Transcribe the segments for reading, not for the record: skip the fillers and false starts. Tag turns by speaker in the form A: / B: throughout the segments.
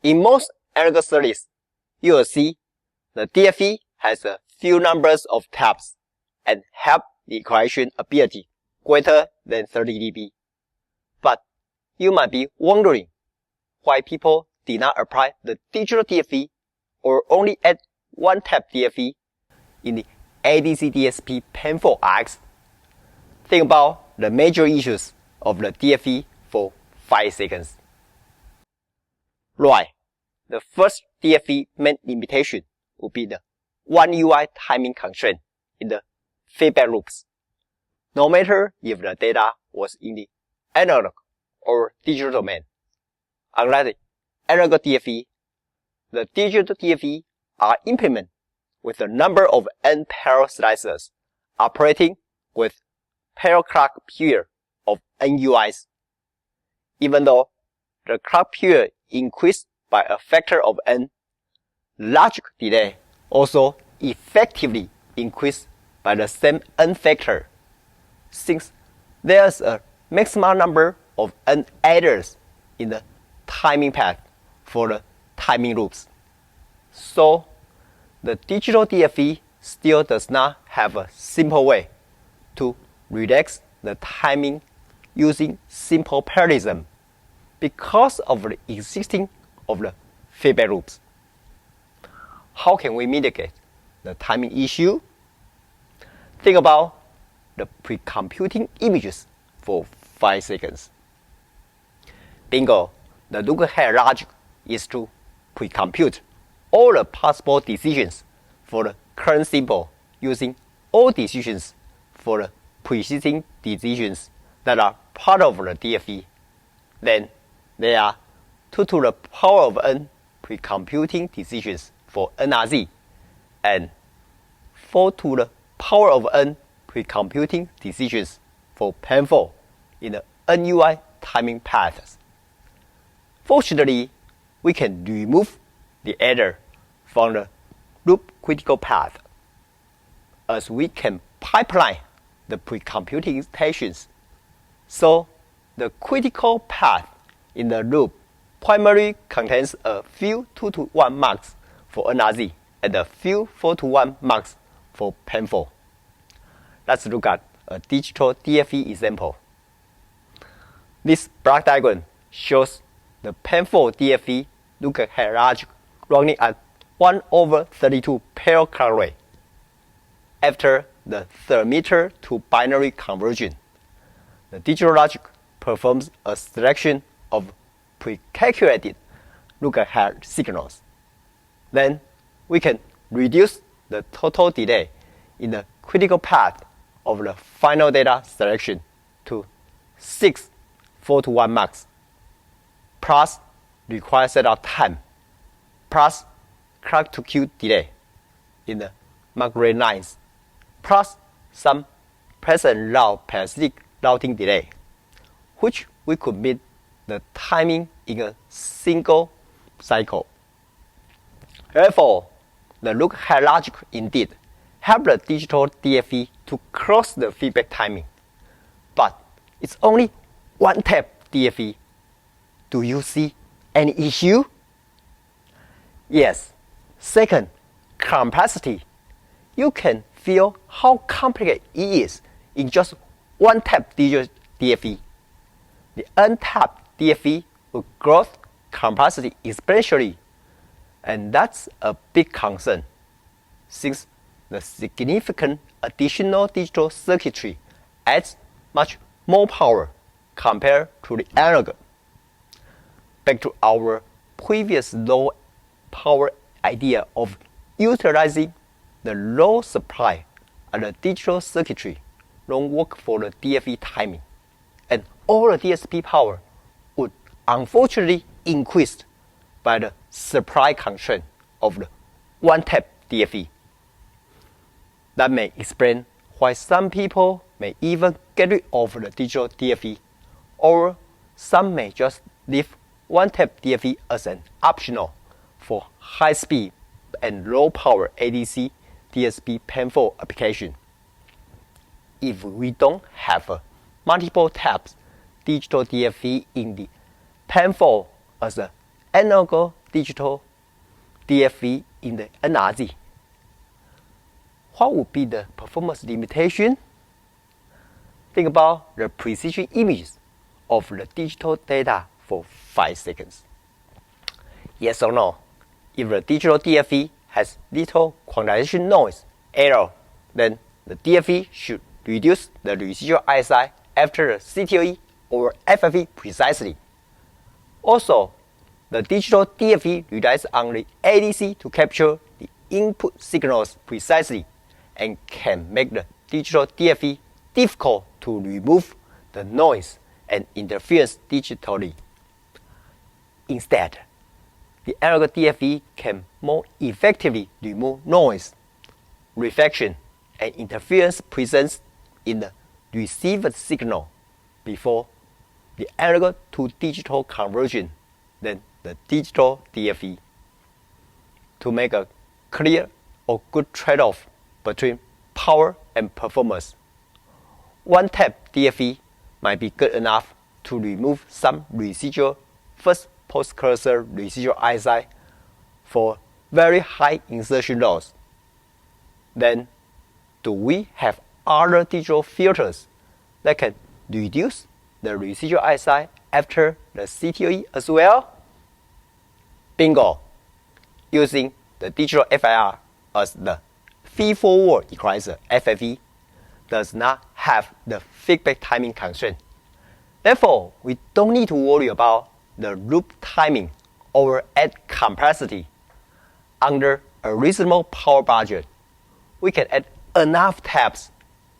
A: In most analog studies, you will see the DFE has a few numbers of taps and have the equalization ability greater than 30 dB. But you might be wondering why people did not apply the digital DFE or only add 1-tap DFE in the ADC-DSP PAM4RX. Think about the major issues of the DFE for 5 seconds. Right, the first DFE main limitation would be the 1 UI timing constraint in the feedback loops. No matter if the data was in the analog or digital domain. Unlike the analog DFE, the digital DFE are implemented with a number of N parallel slicers operating with parallel clock period of N UIs. Even though the clock period increased by a factor of N, logic delay also effectively increased by the same N factor, since there's a maximum number of N adders in the timing path for the timing loops. So, the digital DFE still does not have a simple way to relax the timing using simple parallelism because of the existing of the feedback loops. How can we mitigate the timing issue? Think about the pre-computing images for 5 seconds. Bingo, the look-ahead logic is to pre-compute all the possible decisions for the current symbol using all decisions for the preceding decisions that are part of the DFE. Then there are 2 to the power of n pre-computing decisions for NRZ and 4 to the power of n pre-computing decisions for PAM4 in the NUI timing paths. Fortunately, we can remove the adder from the loop critical path, as we can pipeline the pre-computations. So, the critical path in the loop primarily contains a few 2 to 1 marks for NRZ and a few 4 to 1 marks for PAM4. Let's look at a digital DFE example. This block diagram shows the PAM4 DFE look-ahead logic running at 1/32 parallel clock rate. After the third-meter to binary conversion, the digital logic performs a selection of pre-calculated look-ahead signals. Then we can reduce the total delay in the critical path of the final data selection to 6 4 to 1 marks, plus required setup time, plus clock to queue delay in the mark rate lines, plus some present route parasitic routing delay, which we could meet the timing in a single cycle. Therefore, the look-ahead logic indeed help the digital DFE to close the feedback timing, but it's only 1-tap DFE. Do you see any issue? Yes. Second, complexity. You can feel how complicated it is in just 1-tap digital DFE. The N-tap DFE will grow complexity exponentially, and that's a big concern, since the significant additional digital circuitry adds much more power compared to the analog. Back to our previous low power idea of utilizing the low supply and the digital circuitry don't work for the DFE timing, and all the DSP power would unfortunately increase by the supply constraint of the 1-tap DFE. That may explain why some people may even get rid of the digital DFE, or some may just leave 1-tap DFE as an optional for high-speed and low-power ADC-DSP PAM4 application. If we don't have multiple taps digital DFE in the PAM4 as an analog digital DFE in the NRZ. What would be the performance limitation? Think about the precision images of the digital data for 5 seconds. Yes or no? If the digital DFE has little quantization noise error, then the DFE should reduce the residual ISI after the CTOE or FFE precisely. Also, the digital DFE relies on the ADC to capture the input signals precisely and can make the digital DFE difficult to remove the noise and interference digitally. Instead, the analog DFE can more effectively remove noise, reflection, and interference present in the received signal before the analog to digital conversion than the digital DFE. To make a clear or good trade-off between power and performance, one-tap DFE might be good enough to remove some residual first post-cursor residual ISI for very high insertion loss. Then, do we have other digital filters that can reduce the residual ISI after the CTOE as well? Bingo! Using the digital FIR as the feed-forward equalizer FFE does not have the feedback timing constraint. Therefore, we don't need to worry about the loop timing or add complexity. Under a reasonable power budget, we can add enough taps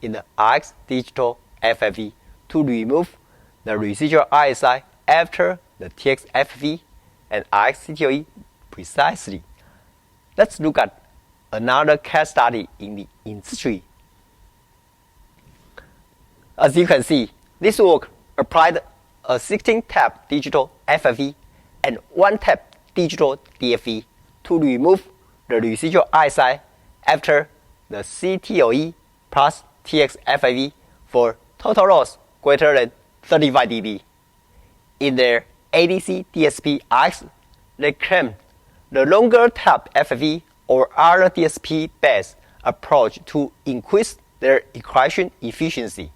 A: in the RX digital FFE to remove the residual ISI after the TX FFE and RX CTOE precisely. Let's look at another case study in the industry. As you can see, this work applied a 16-tap digital FFE and 1-tap digital DFE to remove the residual ISI after the CTOE plus TX FFE for total loss greater than 35 dB. In their ADC-DSP RX, they claim the longer tap FFE or other DSP-based approach to increase their equation efficiency.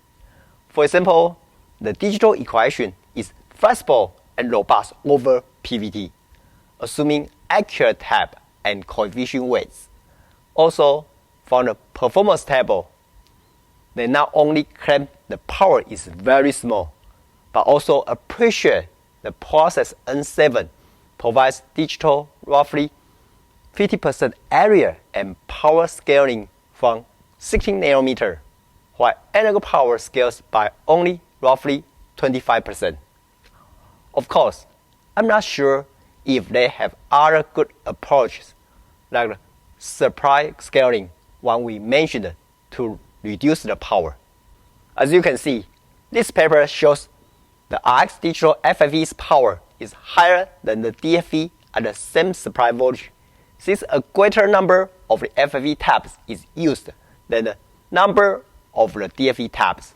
A: For example, the digital equation is flexible and robust over PVT, assuming accurate tap and coefficient weights. Also, from the performance table, they not only claim the power is very small, but also appreciate the process N7 provides digital roughly 50% area and power scaling from 16 nanometer, while analog power scales by only roughly 25%. Of course, I'm not sure if they have other good approaches like the supply scaling one we mentioned to reduce the power. As you can see, this paper shows the RX digital FFE's power is higher than the DFE at the same supply voltage, since a greater number of the FFE taps is used than the number of the DFE taps.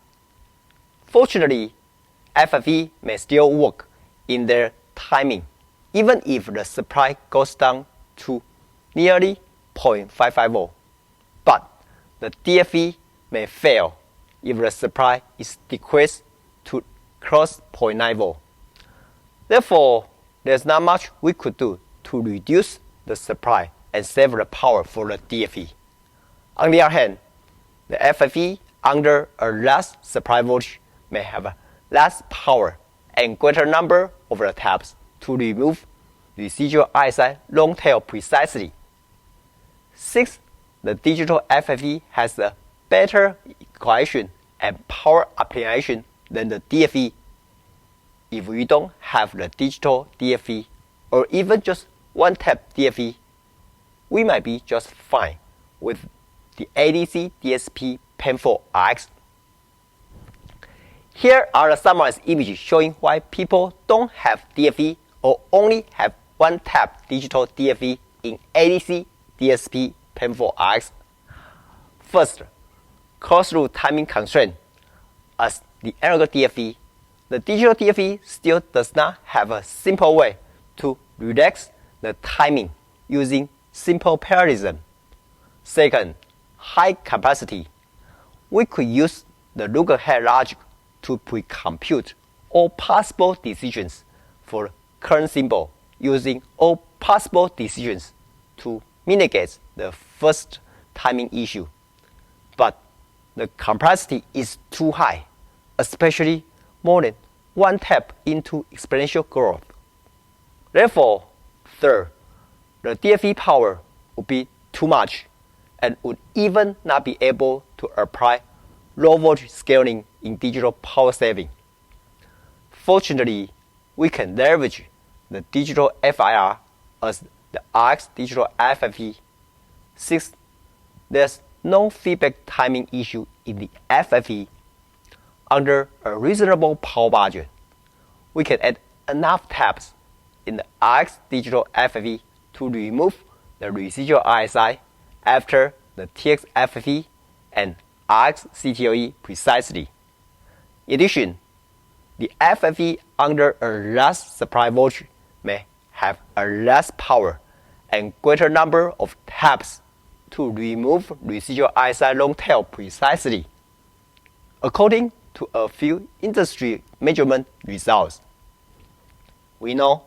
A: Fortunately, FFE may still work in their timing, even if the supply goes down to nearly 0.55 volt. But the DFE may fail if the supply is decreased to close 0.9 volt. Therefore, there's not much we could do to reduce the supply and save the power for the DFE. On the other hand, the FFE under a less supply voltage may have less power and greater number of the taps to remove residual ISI long tail precisely. Since the digital FFE has a better equation and power application than the DFE, if we don't have the digital DFE or even just one-tap DFE, we might be just fine with the ADC-DSP PAM4 RX. Here are the summarized images showing why people don't have DFE or only have one-tap digital DFE in ADC-DSP PAM4 RX. First, closed-loop timing constraint. As the analog DFE, the digital DFE still does not have a simple way to relax the timing using simple parallelism. Second, high capacity. We could use the look-ahead logic to pre-compute all possible decisions for current symbol using all possible decisions to mitigate the first timing issue. But the complexity is too high, especially more than one tap into exponential growth. Therefore, third, the DFE power would be too much and would even not be able to apply low voltage scaling in digital power saving. Fortunately, we can leverage the digital FIR as the RX digital FFE. Since there's no feedback timing issue in the FFE, under a reasonable power budget, we can add enough taps in the RX digital FFE to remove the residual RSI after the TX FFE and RX CTOE precisely. In addition, the FFE under a less supply voltage may have a less power and greater number of taps to remove residual RSI long tail precisely. According to a few industry measurement results, we know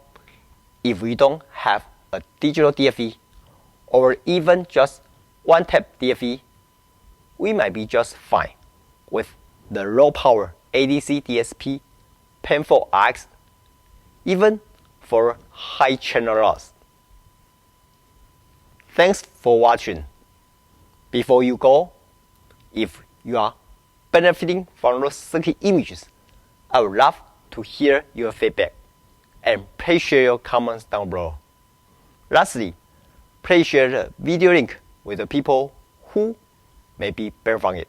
A: if we don't have a digital DFE or even just one-tap DFE, we might be just fine with the low power ADC-DSP PAM4RX, even for high channel loss. Thanks for watching. Before you go, if you are benefiting from those circuit images, I would love to hear your feedback and please share your comments down below. Lastly, please share the video link with the people who may be benefiting from it.